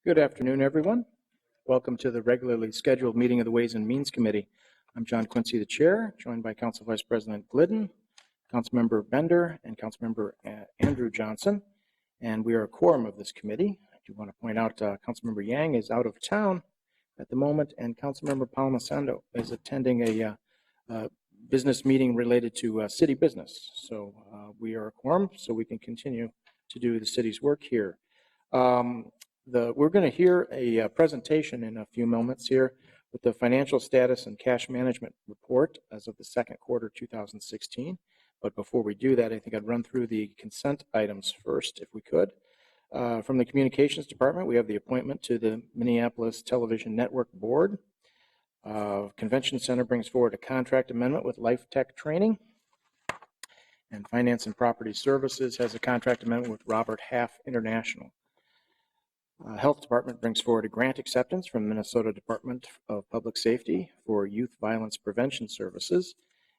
Good afternoon, everyone. Welcome to the regularly scheduled meeting of the Ways and Means Committee. I'm John Quincy, the chair, joined by Council Vice President Glidden, Councilmember Bender, and Councilmember Andrew Johnson. And we are a quorum of this committee. I do want to point out Councilmember Yang is out of town at the moment, and Councilmember Palmasando is attending a business meeting related to city business. So we are a quorum, so we can continue to do the city's work here. We're going to hear a presentation in a few moments here with the financial status and cash management report as of the second quarter 2016. But before we do that, I think I'd run through the consent items first, if we could. From the Communications Department, we have the appointment to the Minneapolis Television Network Board. Convention Center brings forward a contract amendment with Life Tech Training. And Finance and Property Services has a contract amendment with Robert Half International. Health Department brings forward a grant acceptance from Minnesota Department of Public Safety for youth violence prevention services,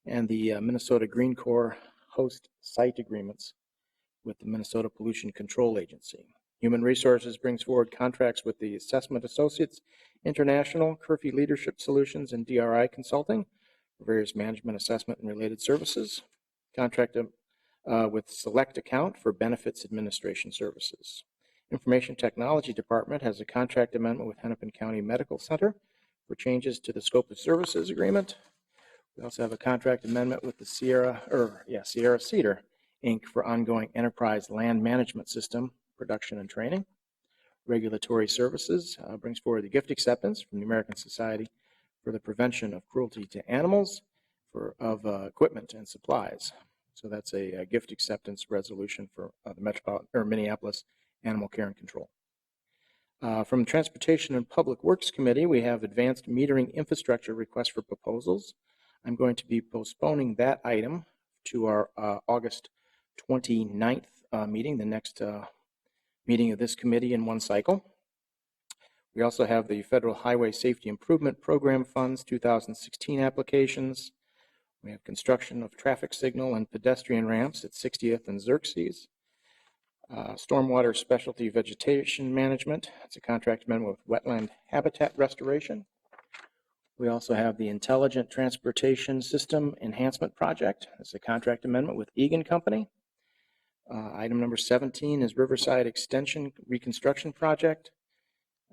and the Minnesota Green Corps host site agreements with the Minnesota Pollution Control Agency. Human Resources brings forward contracts with the Assessment Associates International, Curfew Leadership Solutions, and DRI Consulting for various management assessment and related services. Contract with Select Account for benefits administration services. Information Technology Department has a contract amendment with Hennepin County Medical Center for changes to the scope of services agreement. We also have a contract amendment with the Sierra Cedar Inc. for ongoing enterprise land management system production and training. Regulatory Services brings forward the gift acceptance from the American Society for the Prevention of Cruelty to Animals of equipment and supplies. So that's a gift acceptance resolution for the Metropolitan or Minneapolis Animal Care and Control. From Transportation and Public Works Committee, we have advanced metering infrastructure request for proposals. I'm going to be postponing that item to our August 29th meeting, the next meeting of this committee in one cycle. We also have the Federal Highway Safety Improvement Program Funds 2016 applications. We have construction of traffic signal and pedestrian ramps at 60th and Xerxes. Stormwater Specialty Vegetation Management. It's a contract amendment with Wetland Habitat Restoration. We also have the Intelligent Transportation System Enhancement Project. It's a contract amendment with Egan Company. Item number 17 is Riverside Extension Reconstruction Project,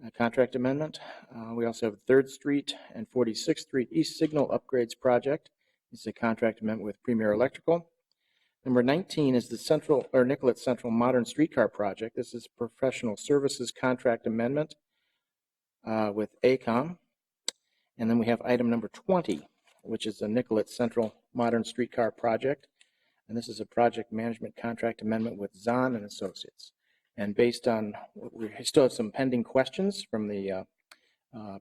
a contract amendment. We also have 3rd Street and 46th Street East Signal Upgrades Project. It's a contract amendment with Premier Electrical. Number 19 is the Nicollet Central Modern Streetcar Project. This is professional services contract amendment with ACOM. And then we have item number 20, which is the Nicollet Central Modern Streetcar Project. And this is a project management contract amendment with Zahn and Associates. And based on, we still have some pending questions from the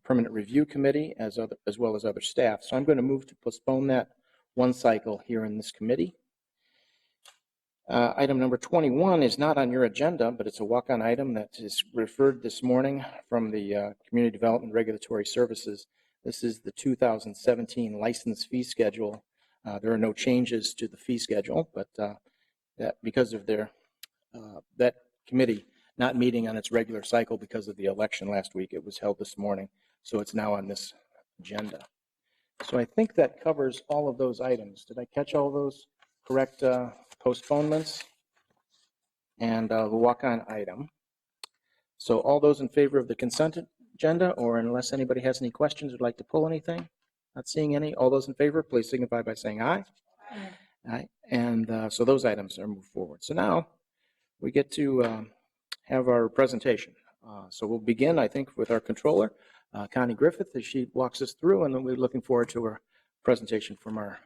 Permanent Review Committee as well as other staff. So I'm going to move to postpone that one cycle here in this committee. Item number 21 is not on your agenda, but it's a walk-on item that is referred this morning from the Community Development Regulatory Services. This is the 2017 license fee schedule. There are no changes to the fee schedule, but that because of that committee not meeting on its regular cycle because of the election last week, it was held this morning, so it's now on this agenda. So I think that covers all of those items. Did I catch all those correct postponements and the walk-on item? So all those in favor of the consent agenda, or unless anybody has any questions or would like to pull anything? Not seeing any. All those in favor, please signify by saying aye. Aye. And so those items are moved forward. So now we get to have our presentation. So we'll begin, I think, with our controller, Connie Griffith, as she walks us through, and then we're looking forward to her presentation from our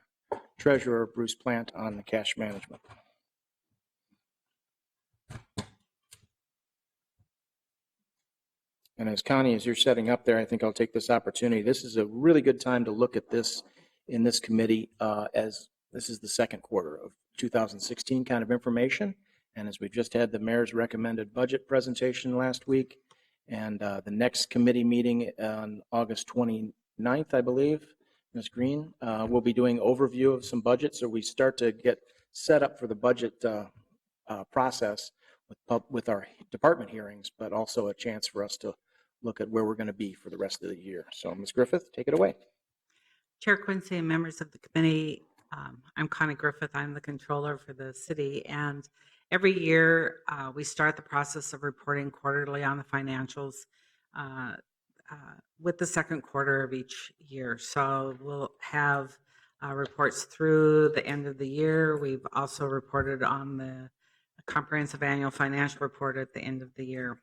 Treasurer, Bruce Plant, on the cash management. And as Connie, as you're setting up there, I think I'll take this opportunity. This is a really good time to look at this in this committee as this is the second quarter of 2016 kind of information. And as we just had the mayor's recommended budget presentation last week, and the next committee meeting on August 29th, I believe, Ms. Green, we'll be doing overview of some budgets. So we start to get set up for the budget process. with our department hearings, but also a chance for us to look at where we're going to be for the rest of the year. So, Ms. Griffith, take it away. Chair Quincy and members of the committee, I'm Connie Griffith. I'm the controller for the city, and every year we start the process of reporting quarterly on the financials uh, with the second quarter of each year. So we'll have reports through the end of the year. We've also reported on the comprehensive annual financial report at the end of the year.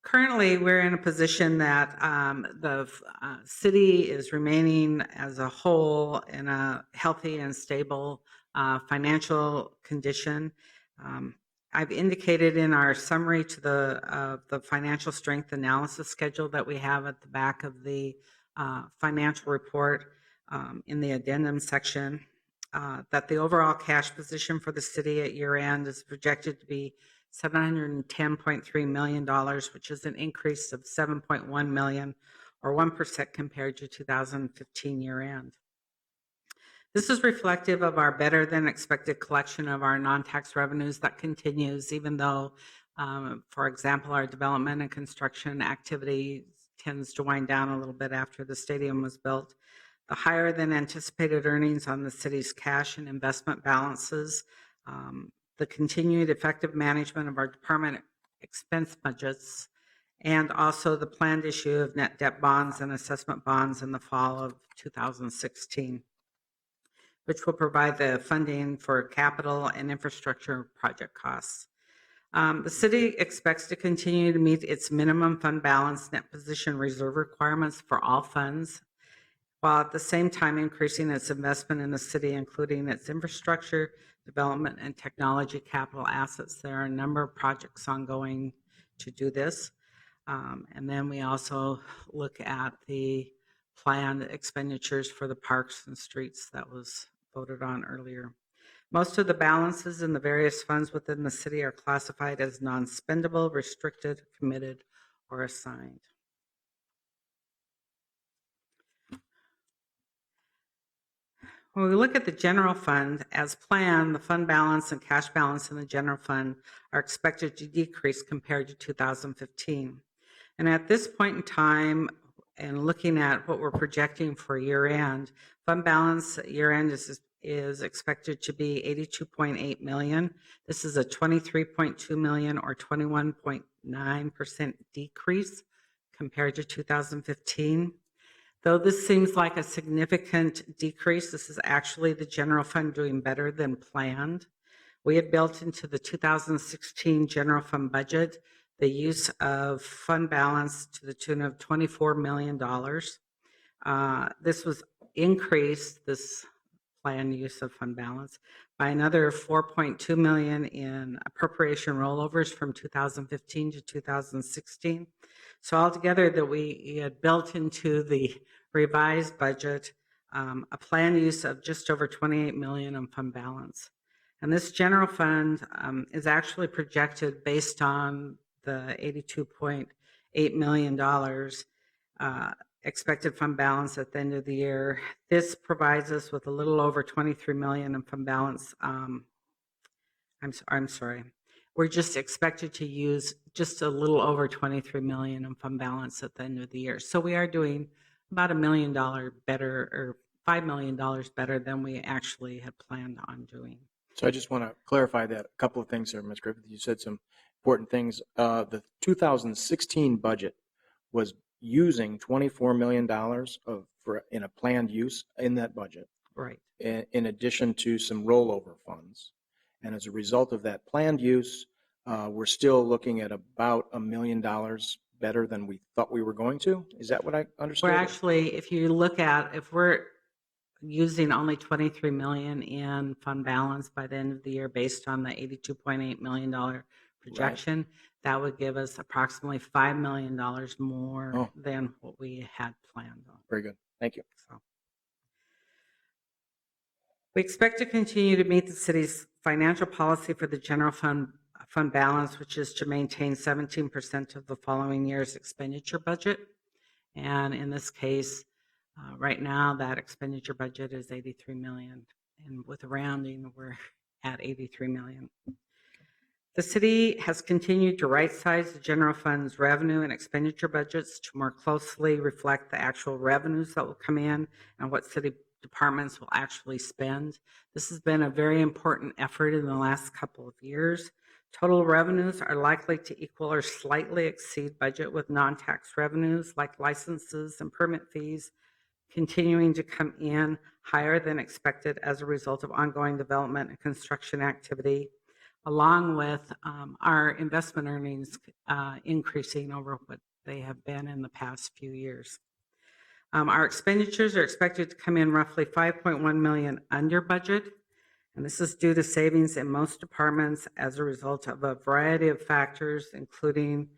Currently, we're in a position that the city is remaining as a whole in a healthy and stable financial condition. I've indicated in our summary to the financial strength analysis schedule that we have at the back of the financial report in the addendum section that the overall cash position for the city at year end is projected to be $710.3 million, which is an increase of $7.1 million or 1% compared to 2015 year end. This is reflective of our better than expected collection of our non-tax revenues that continues, even though, for example, our development and construction activity tends to wind down a little bit after the stadium was built. The higher than anticipated earnings on the city's cash and investment balances, the continued effective management of our department expense budgets, and also the planned issue of net debt bonds and assessment bonds in the fall of 2016, which will provide the funding for capital and infrastructure project costs. The city expects to continue to meet its minimum fund balance net position reserve requirements for all funds, while at the same time increasing its investment in the city, including its infrastructure, development, and technology capital assets. There are a number of projects ongoing to do this. And then we also look at the planned expenditures for the parks and streets that was voted on earlier. Most of the balances in the various funds within the city are classified as non-spendable, restricted, committed, or assigned. When we look at the general fund, as planned, the fund balance and cash balance in the general fund are expected to decrease compared to 2015. And at this point in time, and looking at what we're projecting for year end, fund balance at year end is expected to be $82.8 million. This is a $23.2 million or 21.9% decrease compared to 2015. Though this seems like a significant decrease, this is actually the general fund doing better than planned. We had built into the 2016 general fund budget the use of fund balance to the tune of $24 million. This was increased, this planned use of fund balance, by another $4.2 million in appropriation rollovers from 2015 to 2016. So altogether, that we had built into the revised budget a planned use of just over $28 million in fund balance. And this general fund is actually projected based on the $82.8 million expected fund balance at the end of the year. This provides us with a little over $23 million in fund balance. I'm sorry. We're just expected to use just a little over $23 million in fund balance at the end of the year. So we are doing about $1 million better, or $5 million better than we actually had planned on doing. So I just want to clarify that a couple of things there, Ms. Griffith. You said some important things. The 2016 budget was using $24 million in a planned use in that budget, right? In addition to some rollover funds. And as a result of that planned use, we're still looking at about $1 million better than we thought we were going to. Is that what I understood? We're actually, if you look at, if we're using only $23 million in fund balance by the end of the year based on the $82.8 million projection, right, that would give us approximately $5 million more than what we had planned on. Very good. Thank you. So, we expect to continue to meet the city's financial policy for the general fund balance, which is to maintain 17% of the following year's expenditure budget. And in this case, right now, that expenditure budget is $83 million. And with rounding, we're at $83 million. The city has continued to right-size the general fund's revenue and expenditure budgets to more closely reflect the actual revenues that will come in and what city departments will actually spend. This has been a very important effort in the last couple of years. Total revenues are likely to equal or slightly exceed budget, with non-tax revenues like licenses and permit fees continuing to come in higher than expected as a result of ongoing development and construction activity, along with our investment earnings increasing over what they have been in the past few years. Our expenditures are expected to come in roughly $5.1 million under budget, and this is due to savings in most departments as a result of a variety of factors, including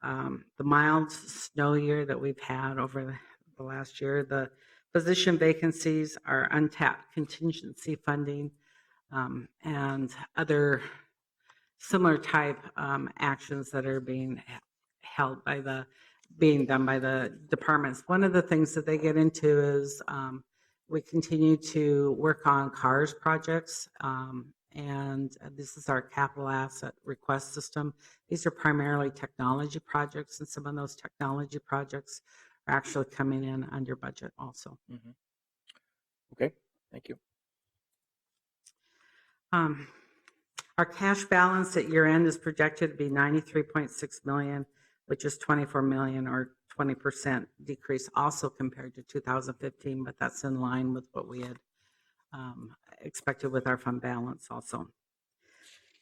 the mild snow year that we've had over the last year, the position vacancies, our untapped contingency funding, and other similar type actions that are being done by the departments. One of the things that they get into is we continue to work on CARS projects, and this is our capital asset request system. These are primarily technology projects, and some of those technology projects are actually coming in under budget also. Mm-hmm. Okay, thank you. Our cash balance at year end is projected to be $93.6 million, which is $24 million or 20% decrease also compared to 2015, but that's in line with what we had expected with our fund balance also.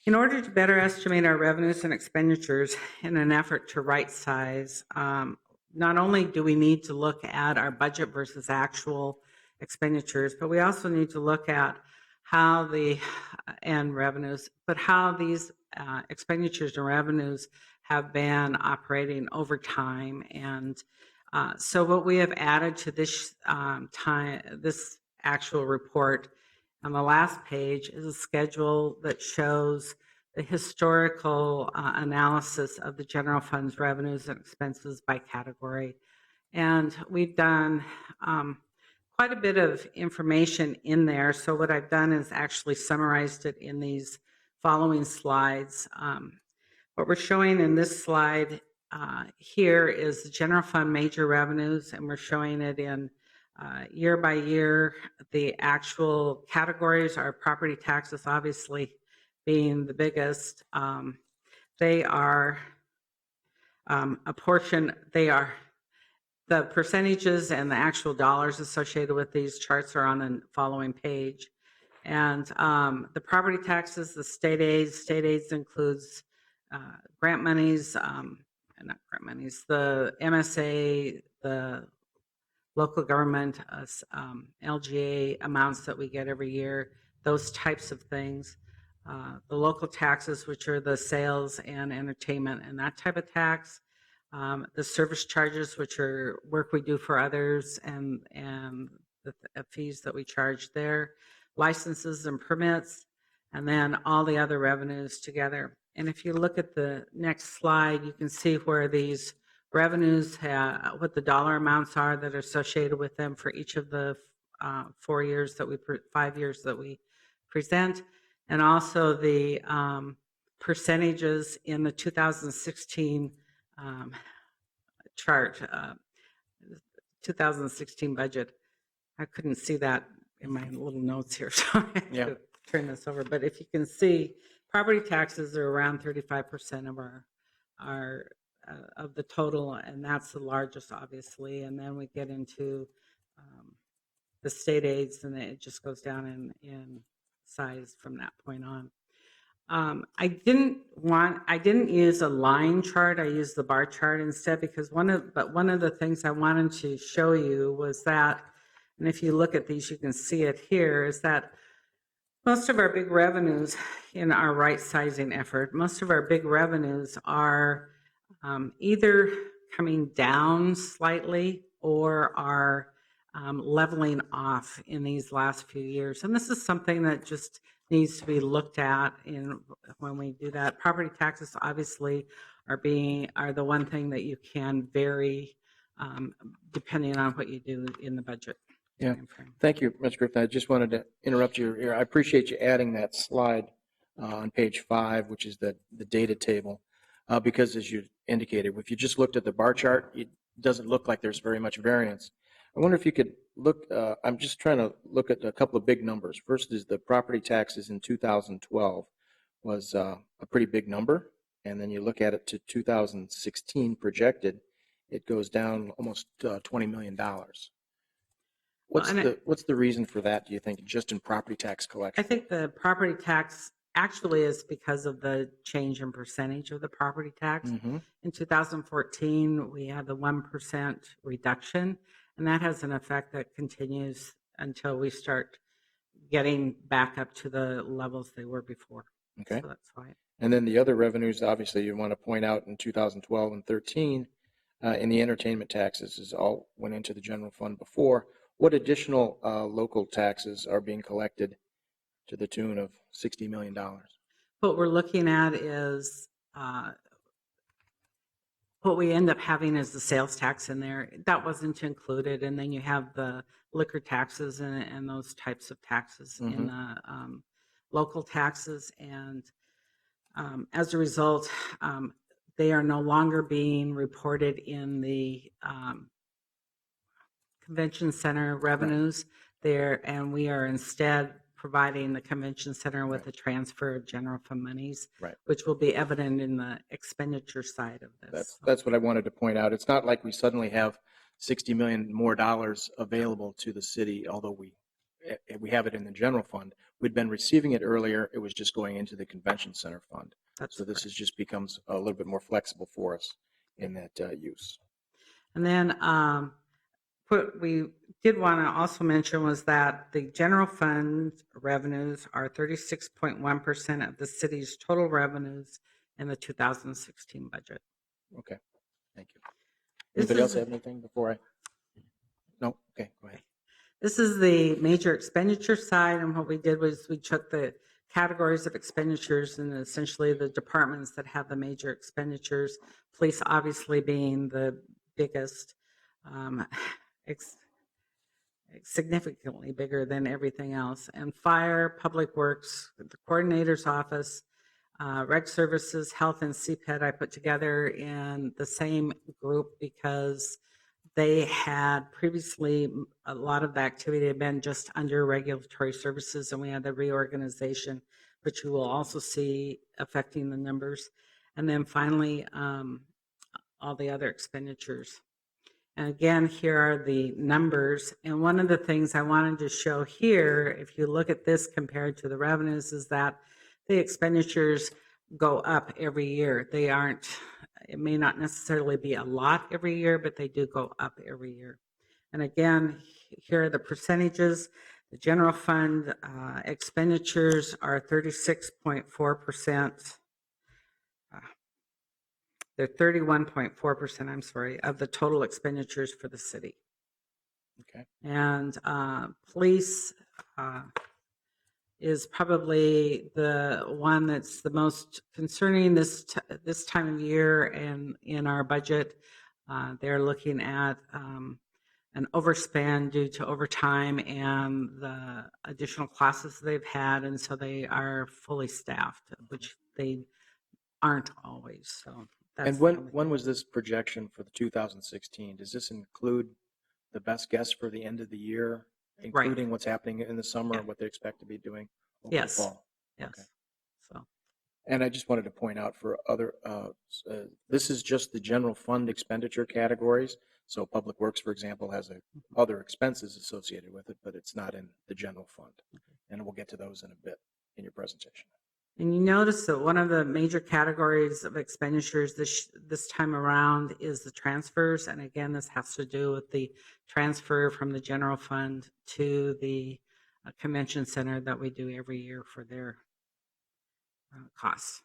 In order to better estimate our revenues and expenditures in an effort to right size, not only do we need to look at our budget versus actual expenditures, but we also need to look at how revenues, but how these expenditures and revenues have been operating over time. And so what we have added to this this actual report on the last page is a schedule that shows the historical analysis of the general fund's revenues and expenses by category. And we've done quite a bit of information in there. So what I've done is actually summarized it in these following slides. What we're showing in this slide here is the general fund major revenues, and we're showing it in year by year. The actual categories are property taxes, obviously being the biggest. They are a portion, the percentages and the actual dollars associated with these charts are on the following page. And the property taxes, the state aids includes grant monies, not grant monies, the MSA, the local government, LGA amounts that we get every year, those types of things. The local taxes, which are the sales and entertainment and that type of tax. The service charges, which are work we do for others, and the fees that we charge there, licenses and permits, and then all the other revenues together. And if you look at the next slide, you can see where these revenues what the dollar amounts are that are associated with them for each of the 5 years that we present, and also the percentages in the 2016 chart, 2016 budget. I couldn't see that in my little notes here, so I have to turn this over. But if you can see, property taxes are around 35% of our of the total, and that's the largest, obviously. And then we get into the state aids, and it just goes down in size from that point on. I didn't use a line chart. I used the bar chart instead, because one of the things I wanted to show you was that, and if you look at these, you can see it here, is that most of our big revenues in our right sizing effort, most of our big revenues are either coming down slightly or are leveling off in these last few years. And this is something that just needs to be looked at when we do that. Property taxes obviously are the one thing that you can vary depending on what you do in the budget. Yeah. timeframe. Thank you, Ms. Griffin. I just wanted to interrupt you here. I appreciate you adding that slide on page 5, which is the data table, because as you indicated, if you just looked at the bar chart, it doesn't look like there's very much variance. I wonder if you could look, I'm just trying to look at a couple of big numbers. First is the property taxes in 2012 was a pretty big number. And then you look at it to 2016 projected, it goes down almost $20 million. Well, and What's the reason for that, do you think, just in property tax I collection? think the property tax actually is because of the change in percentage of the property tax. Mm-hmm. In 2014, we had the 1% reduction, and that has an effect that continues until we start getting back up to the levels they were before. Okay. So that's why. And then the other revenues, obviously, you want to point out in 2012 and 13, in the entertainment taxes is all went into the general fund before. What additional local taxes are being collected to the tune of $60 million? What we're looking at is what we end up having is the sales tax in there. That wasn't included. And then you have the liquor taxes and those types of taxes in the local taxes. And as a result, they are no longer being reported in the convention center revenues there. And we are instead providing the convention center with a transfer of general fund monies, Right. which will be evident in the expenditure side of this. That's what I wanted to point out. It's not like we suddenly have $60 million more available to the city, although we have it in the general fund. We'd been receiving it earlier. It was just going into the convention center fund. So this is just becomes a little bit more flexible for us in that use. And then what we did want to also mention was that the general fund revenues are 36.1% of the city's total revenues in the 2016 budget. Okay, thank you. This Anybody else is- have anything before I? No? Okay, go ahead. This is the major expenditure side, and what we did was we took the categories of expenditures and essentially the departments that have the major expenditures, police obviously being the biggest, significantly bigger than everything else, and fire, public works, the coordinator's office, rec services, health, and CPED I put together in the same group because they had previously, a lot of the activity had been just under regulatory services, and we had the reorganization, which you will also see affecting the numbers. And then finally, all the other expenditures. And again, here are the numbers. And one of the things I wanted to show here, if you look at this compared to the revenues, is that the expenditures go up every year. They aren't, it may not necessarily be a lot every year, but they do go up every year. And again, here are the percentages. The general fund expenditures are 36.4%. They're 31.4%, I'm sorry, of the total expenditures for the city. Okay. And police is probably the one that's the most concerning this time of year, and in our budget, they're looking at an overspend due to overtime and the additional classes they've had, and so they are fully staffed, which they aren't always. So that's And when was this projection for the 2016? Does this include the best guess for the end of the year, including what's happening in the summer and what they expect to be doing over the fall? Yes. Okay. So. And I just wanted to point out for other, this is just the general fund expenditure categories. So Public Works, for example, has other expenses associated with it, but it's not in the general fund. And we'll get to those in a bit in your presentation. And you notice that one of the major categories of expenditures this time around is the transfers. And again, this has to do with the transfer from the general fund to the convention center that we do every year for their costs.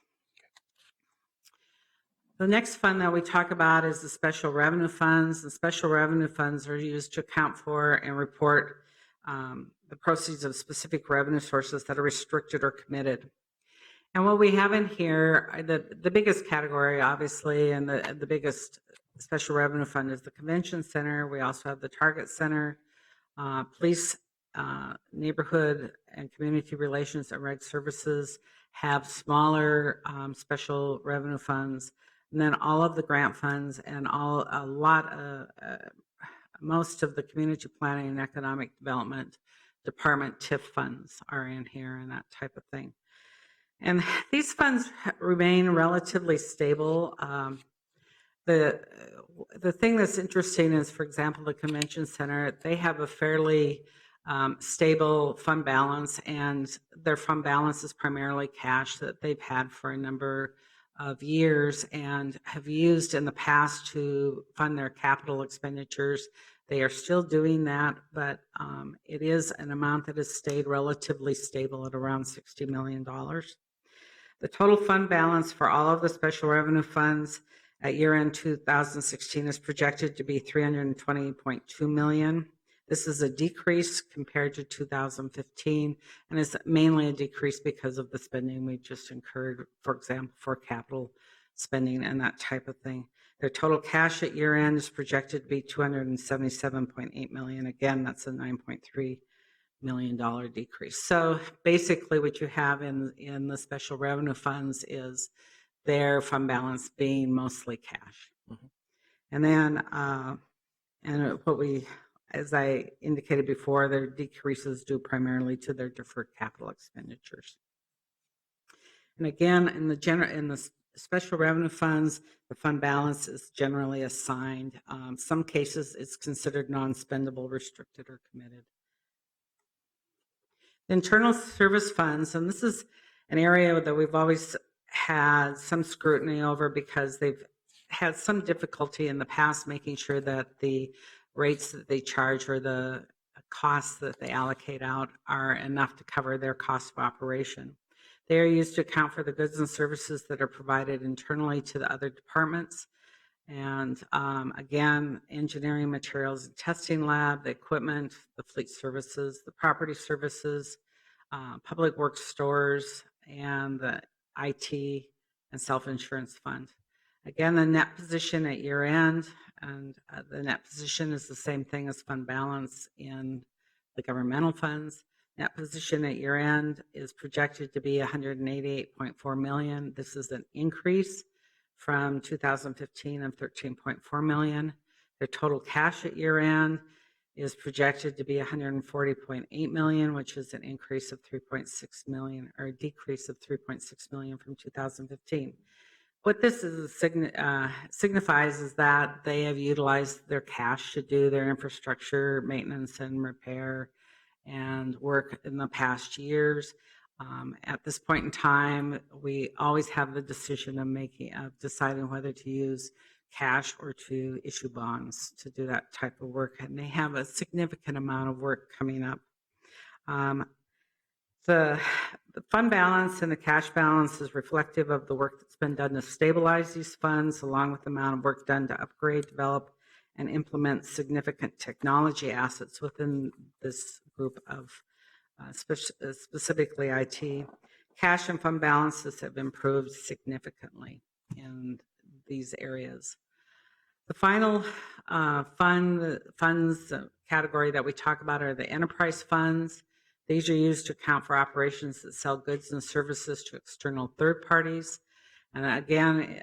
The next fund that we talk about is the special revenue funds. The special revenue funds are used to account for and report the proceeds of specific revenue sources that are restricted or committed. And what we have in here, the biggest category, obviously, and the biggest special revenue fund is the convention center. We also have the Target Center, Police, neighborhood and community relations and reg services have smaller special revenue funds. And then all of the grant funds and most of the community planning and economic development department TIF funds are in here and that type of thing. And these funds remain relatively stable. The thing that's interesting is, for example, the convention center, they have a fairly stable fund balance, and their fund balance is primarily cash that they've had for a number of years and have used in the past to fund their capital expenditures. They are still doing that, but it is an amount that has stayed relatively stable at around $60 million. The total fund balance for all of the special revenue funds at year-end 2016 is projected to be $320.2 million. This is a decrease compared to 2015, and is mainly a decrease because of the spending we just incurred, for example, for capital spending and that type of thing. Their total cash at year-end is projected to be $277.8 million. Again, that's a $9.3 million decrease. So basically what you have in the special revenue funds is their fund balance being mostly cash. And then, as I indicated before, their decreases due primarily to their deferred capital expenditures. And again, in the special revenue funds, the fund balance is generally assigned. Some cases it's considered non-spendable, restricted, or committed. Internal service funds, and this is an area that we've always had some scrutiny over because they've had some difficulty in the past making sure that the rates that they charge or the costs that they allocate out are enough to cover their cost of operation. They are used to account for the goods and services that are provided internally to the other departments. And again, engineering, materials and testing lab, the equipment, the fleet services, the property services, public works stores, and the IT and self-insurance fund. Again, the net position at year end, and the net position is the same thing as fund balance in the governmental funds. Net position at year end is projected to be $188.4 million. This is an increase from 2015 of $13.4 million. Their total cash at year end is projected to be $140.8 million, which is an increase of $3.6 million, or a decrease of $3.6 million from 2015. What this signifies is that they have utilized their cash to do their infrastructure maintenance and repair and work in the past years. At this point in time, we always have the decision of deciding whether to use cash or to issue bonds to do that type of work, and they have a significant amount of work coming up. The fund balance and the cash balance is reflective of the work that's been done to stabilize these funds, along with the amount of work done to upgrade, develop, and implement significant technology assets within this group of specifically IT. Cash and fund balances have improved significantly in these areas. The final funds category that we talk about are the enterprise funds. These are used to account for operations that sell goods and services to external third parties. And again,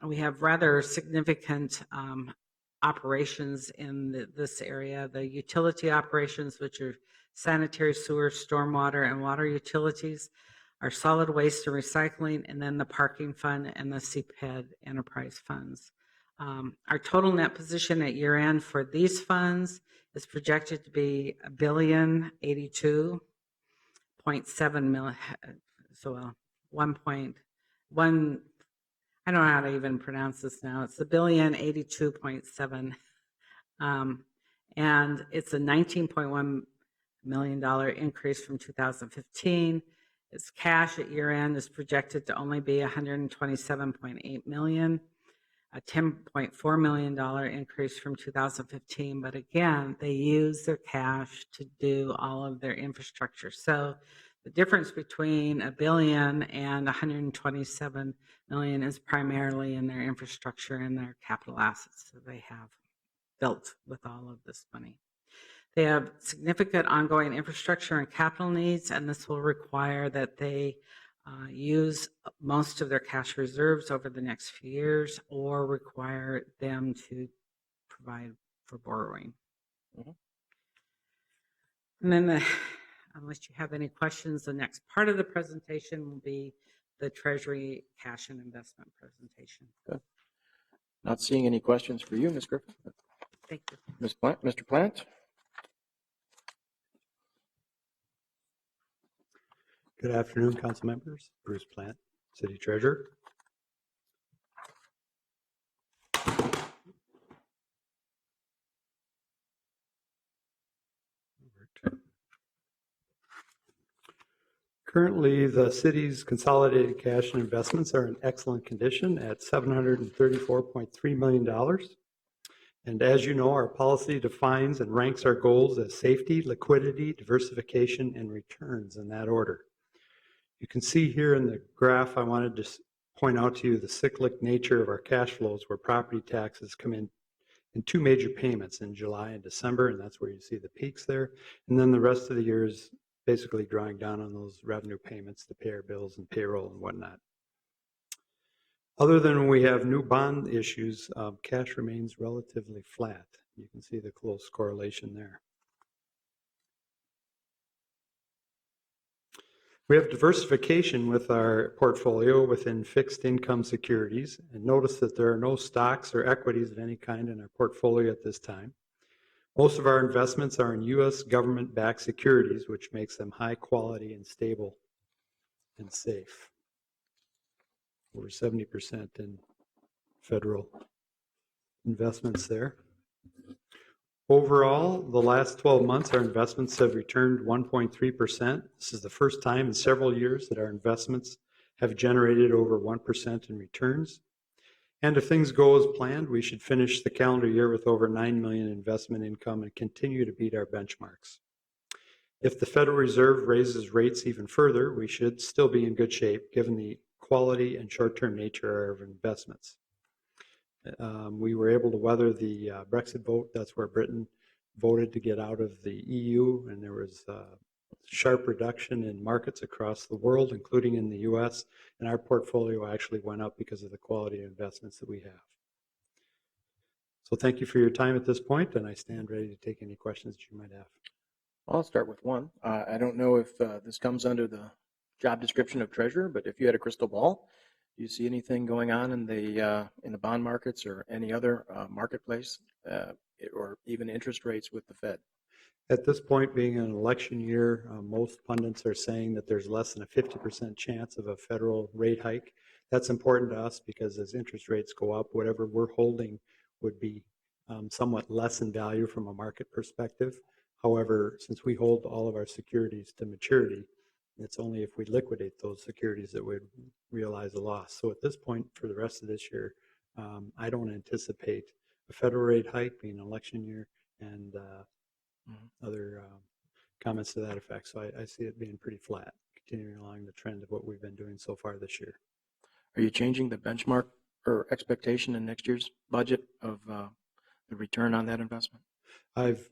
we have rather significant operations in this area. The utility operations, which are sanitary, sewer, stormwater, and water utilities, our solid waste and recycling, and then the parking fund and the CPED enterprise funds. Our total net position at year end for these funds is projected to be $1,082.7 million. So 1.1, I don't know how to even pronounce this now. It's $1,082.7, and it's a $19.1 million increase from 2015. Its cash at year end is projected to only be $127.8 million, a $10.4 million increase from 2015. But again, they use their cash to do all of their infrastructure. So the difference between $1 billion and $127 million is primarily in their infrastructure and their capital assets that they have built with all of this money. They have significant ongoing infrastructure and capital needs, and this will require that they use most of their cash reserves over the next few years or require them to provide for borrowing. Mhm. And then, unless you have any questions, the next part of the presentation will be the Treasury cash and investment presentation. Not seeing any questions for you, Ms. Griffin. Thank you. Ms. Plant, Mr. Plant? Good afternoon, council members. Bruce Plant, City Treasurer. Currently, the city's consolidated cash and investments are in excellent condition at $734.3 million. And as you know, our policy defines and ranks our goals as safety, liquidity, diversification, and returns in that order. You can see here in the graph, I wanted to point out to you the cyclic nature of our cash flows, where property taxes come in two major payments in July and December, and that's where you see the peaks there. And then the rest of the year is basically drawing down on those revenue payments to pay our bills and payroll and whatnot. Other than when we have new bond issues, cash remains relatively flat. You can see the close correlation there. We have diversification with our portfolio within fixed income securities, and notice that there are no stocks or equities of any kind in our portfolio at this time. Most of our investments are in U.S. government-backed securities, which makes them high quality and stable and safe. Over 70% in federal investments there. Overall, the last 12 months, our investments have returned 1.3%. This is the first time in several years that our investments have generated over 1% in returns. And if things go as planned, we should finish the calendar year with over $9 million in investment income and continue to beat our benchmarks. If the Federal Reserve raises rates even further, we should still be in good shape given the quality and short-term nature of our investments. We were able to weather the Brexit vote. That's where Britain voted to get out of the EU, and there was a sharp reduction in markets across the world, including in the US, and our portfolio actually went up because of the quality of investments that we have. So thank you for your time at this point, and I stand ready to take any questions that you might have. I'll start with one. I don't know if this comes under the job description of treasurer, but if you had a crystal ball, do you see anything going on in the bond markets or any other marketplace, or even interest rates with the Fed? At this point, being an election year, most pundits are saying that there's less than a 50% chance of a federal rate hike. That's important to us because as interest rates go up, whatever we're holding would be somewhat less in value from a market perspective. However, since we hold all of our securities to maturity, it's only if we liquidate those securities that we'd realize a loss. So at this point, for the rest of this year, I don't anticipate a federal rate hike, being an election year, and other comments to that effect. So I see it being pretty flat, continuing along the trend of what we've been doing so far this year. Are you changing the benchmark or expectation in next year's budget of the return on that investment? I've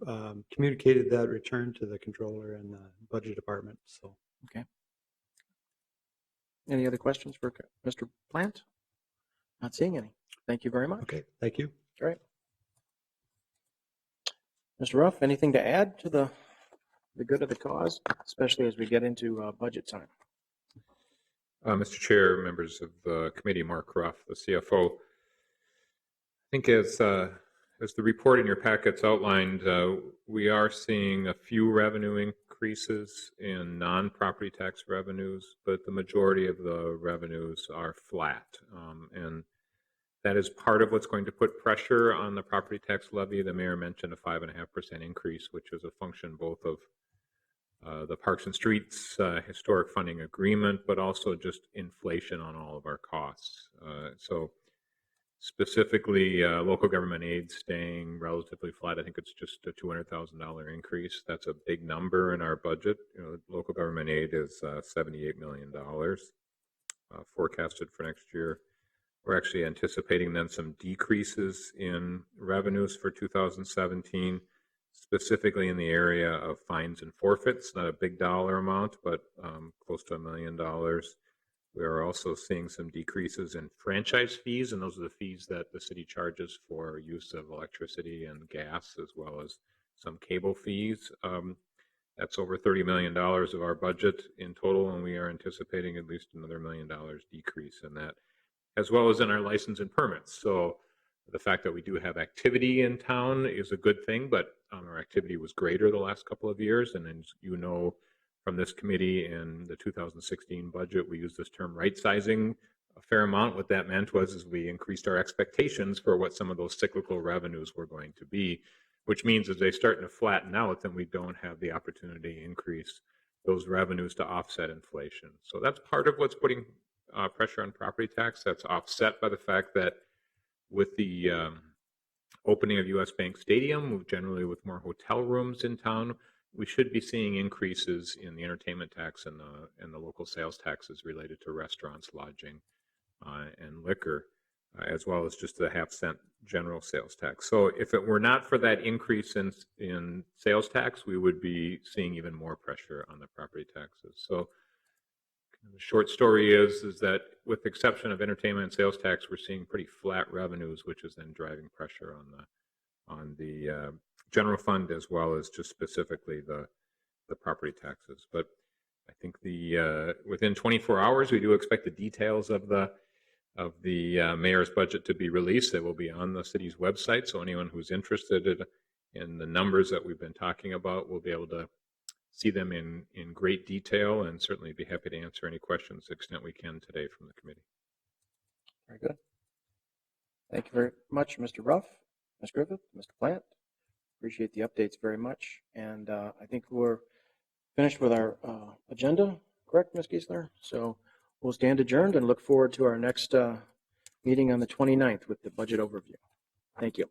communicated that return to the controller and the budget department. So okay. Any other questions for Mr. Plant? Not seeing any. Thank you very much. Okay, thank you. Great. Mr. Ruff, anything to add to the good of the cause, especially as we get into budget time? Mr. Chair, members of the committee, Mark Ruff, the CFO. I think as the report in your packets outlined, we are seeing a few revenue increases in non-property tax revenues, but the majority of the revenues are flat. And that is part of what's going to put pressure on the property tax levy. The mayor mentioned a 5.5% increase, which is a function both of the Parks and Streets historic funding agreement, but also just inflation on all of our costs. So specifically, local government aid staying relatively flat. I think it's just a $200,000 increase. That's a big number in our budget. You know, local government aid is $78 million forecasted for next year. We're actually anticipating then some decreases in revenues for 2017. specifically in the area of fines and forfeits, not a big dollar amount, but close to $1 million. We are also seeing some decreases in franchise fees, and those are the fees that the city charges for use of electricity and gas, as well as some cable fees. That's over $30 million of our budget in total, and we are anticipating at least another $1 million decrease in that, as well as in our license and permits. So the fact that we do have activity in town is a good thing, but our activity was greater the last couple of years. And as you know, from this committee in the 2016 budget, we used this term right sizing a fair amount. What that meant was is we increased our expectations for what some of those cyclical revenues were going to be, which means as they start to flatten out, then we don't have the opportunity to increase those revenues to offset inflation. So that's part of what's putting pressure on property tax. That's offset by the fact that with the opening of US Bank Stadium, generally with more hotel rooms in town, we should be seeing increases in the entertainment tax and the local sales taxes related to restaurants, lodging, and liquor, as well as just the half-cent general sales tax. So if it were not for that increase in sales tax, we would be seeing even more pressure on the property taxes. So the short story is that with the exception of entertainment and sales tax, we're seeing pretty flat revenues, which is then driving pressure on the general fund, as well as just specifically the property taxes. But I think within 24 hours, we do expect the details of the mayor's budget to be released. They will be on the city's website, so anyone who's interested in the numbers that we've been talking about will be able to see them in great detail, and certainly be happy to answer any questions to the extent we can today from the committee. Very good. Thank you very much, Mr. Ruff, Ms. Griffith, Mr. Plant. Appreciate the updates very much. And I think we're finished with our agenda, correct, Ms. Giesler? So we'll stand adjourned and look forward to our next meeting on the 29th with the budget overview. Thank you.